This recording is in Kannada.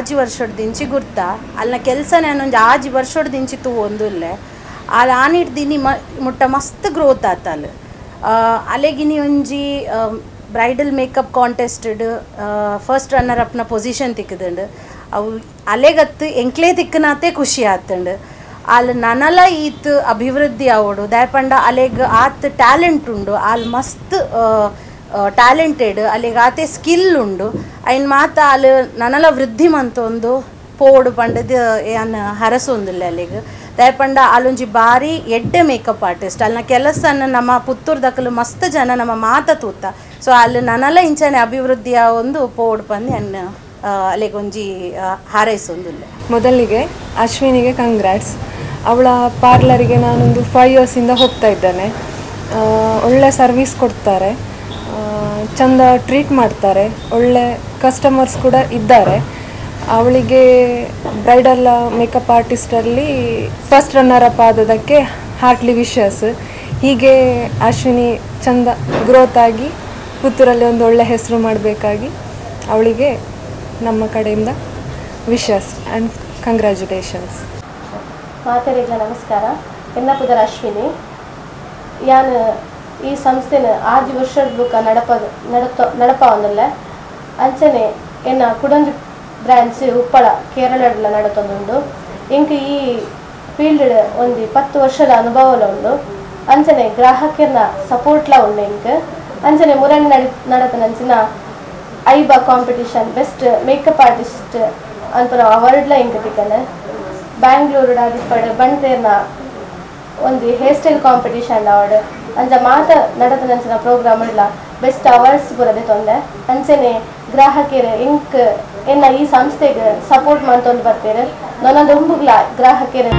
ಆಜಿ ವರ್ಷದ ದಿಂಚಿ ಗುರ್ತ ಅಲ್ಲ ಕೆಲಸನೇ ಅನ್ನೊಂದು ಆಜಿ ವರ್ಷದ ದಿಂಚಿ ತೂ ಒಂದುಲ್ಲೆ ಅಲ್ಲಿ ಆನಿಡ್ದಿನಿ ಮುಟ್ಟ ಮಸ್ತ್ ಗ್ರೋತ್ ಆತಲ್ಲ ಅಲೆಗಿನಿ ಒಂಜಿ ಬ್ರೈಡಲ್ ಮೇಕಪ್ ಕಾಂಟೆಸ್ಟಡ್ ಫಸ್ಟ್ ರನ್ನರ್ ಅಪ್ನ ಪೊಸಿಷನ್ ತಿಕ್ಕದಂಡು ಅವು ಅಲೆಗತ್ತು ಎಂಕ್ಲೇ ತಿಕ್ಕನಾತೆ ಖುಷಿ ಆತಂಡು ಅಲ್ಲಿ ನನಲ ಈತ್ ಅಭಿವೃದ್ಧಿ ಆವಡು ದಯಪಂಡ ಅಲೆಗ್ ಆತ್ ಟ್ಯಾಲೆಂಟ್ ಉಂಡು ಅಲ್ಲಿ ಮಸ್ತ್ ಟ್ಯಾಲೆಂಟೆಡ್ ಅಲ್ಲಿಗೆ ಆತೆ ಸ್ಕಿಲ್ ಉಂಡು ಅಯ್ನ ಮಾತ ಅಲ್ಲಿ ನನಲ ವೃದ್ಧಿ ಮಂತೊಂದು ಪೋಡು ಪಂಡದ ಏನು ಹರಸೊಂದಿಲ್ಲ ಅಲ್ಲಿಗೆ ದಯಪಂಡ ಅಲ್ಲೊಂಜಿ ಬಾರಿ ಎಡ್ಡೆ ಮೇಕಪ್ ಆರ್ಟಿಸ್ಟ್ ಅಲ್ಲಿನ ಕೆಲಸನ ನಮ್ಮ ಪುತ್ತೂರ್ದಕ್ಕಲು ಮಸ್ತ್ ಜನ ನಮ್ಮ ಮಾತ ತೂತ ಸೊ ಅಲ್ಲಿ ನನಲ ಇಂಚನೆ ಅಭಿವೃದ್ಧಿಯ ಒಂದು ಪೋಡು ಪಂದು ಅನ್ನ ಅಲ್ಲಿಗೊಂಜಿ ಹಾರೈಸೊಂದಿಲ್ಲ. ಮೊದಲಿಗೆ ಅಶ್ವಿನಿಗೆ ಕಂಗ್ರಾಟ್ಸ್. ಅವಳ ಪಾರ್ಲರಿಗೆ ನಾನೊಂದು 5 ಇಯರ್ಸಿಂದ ಹೋಗ್ತಾ ಇದ್ದೇನೆ. ಒಳ್ಳೆ ಸರ್ವಿಸ್ ಕೊಡ್ತಾರೆ, ಚಂದ ಟ್ರೀಟ್ ಮಾಡ್ತಾರೆ, ಒಳ್ಳೆ ಕಸ್ಟಮರ್ಸ್ ಕೂಡ ಇದ್ದಾರೆ. ಅವಳಿಗೆ ಬ್ರೈಡಲ್ ಮೇಕಪ್ ಆರ್ಟಿಸ್ಟಲ್ಲಿ ಫಸ್ಟ್ ರನ್ನರ್ ಅಪ್ ಆದದಕ್ಕೆ ಹಾರ್ಟ್ಲಿ ವಿಶಸ್. ಹೀಗೆ ಅಶ್ವಿನಿ ಚಂದ ಗ್ರೋತ್ ಆಗಿ ಪುತ್ತೂರಲ್ಲಿ ಒಂದು ಒಳ್ಳೆ ಹೆಸರು ಮಾಡಬೇಕಾಗಿ ಅವಳಿಗೆ ನಮ್ಮ ಕಡೆಯಿಂದ ವಿಶಸ್ ಆ್ಯಂಡ್ ಕಂಗ್ರ್ಯಾಚುಲೇಷನ್ಸ್. ಮಾತೆರೆಗ್ಲ ನಮಸ್ಕಾರ. ಎನ್ನ ಪುದರ್ ಅಶ್ವಿನಿ. ಯಾನು ಈ ಸಂಸ್ಥೆನ 6 ವರ್ಷದ ನಡಪವನ್ನಲ್ಲ ಅಂಚನೆ ಎನ್ನ ಕುಡಂಜು ಬ್ರಾಂಚ್ ಉಪ್ಪಳ ಕೇರಳಡ್ಲ ನಡತೊಂದುಂಡು. ಇಂಕ ಈ ಫೀಲ್ಡ್ ಒಂದು 10 ವರ್ಷದ ಅನುಭವಲ ಉಂಡು. ಅಂಚನೆ ಗ್ರಾಹಕರನ್ನ ಸಪೋರ್ಟ್ಲ ಉಂಡು. ಇಂಕ ಅಂಚನೆ ಮುರಣಿ ನಡತನಂಚಿನ ಐಬಾ ಕಾಂಪಿಟಿಷನ್ ಬೆಸ್ಟ್ ಮೇಕಪ್ ಆರ್ಟಿಸ್ಟ್ ಅನ್ಪುರ ಅವಾರ್ಡ್ಲ ಇಂಕ ತಿಕ್ಕನೆ. ಬ್ಯಾಂಗ್ಳೂರು ದಾದಿಪ್ಪಡು ಬಂಟೇರ್ನ ಒಂದು ಹೇರ್ ಸ್ಟೈಲ್ ಕಾಂಪಿಟಿಷನ್ ಅವಾರ್ಡ್ ಅಂಚ ಮಾತ ನಡತನಂಚಿನ ಪ್ರೋಗ್ರಾಮ್ ಇಲ್ಲ ಬೆಸ್ಟ್ ಅವಾರ್ಡ್ಸ್ ಬರದೆ ತೊಂದೆ. ಅಂಚನೆ ಗ್ರಾಹಕರು ಇಂಕ್ ಎನ್ನ ಈ ಸಂಸ್ಥೆಗೆ ಸಪೋರ್ಟ್ ಮಾಡ್ತೊಂದು ಬರ್ತಾರೆ. ನನ್ನೊಂದು ಗ್ರಾಹಕರು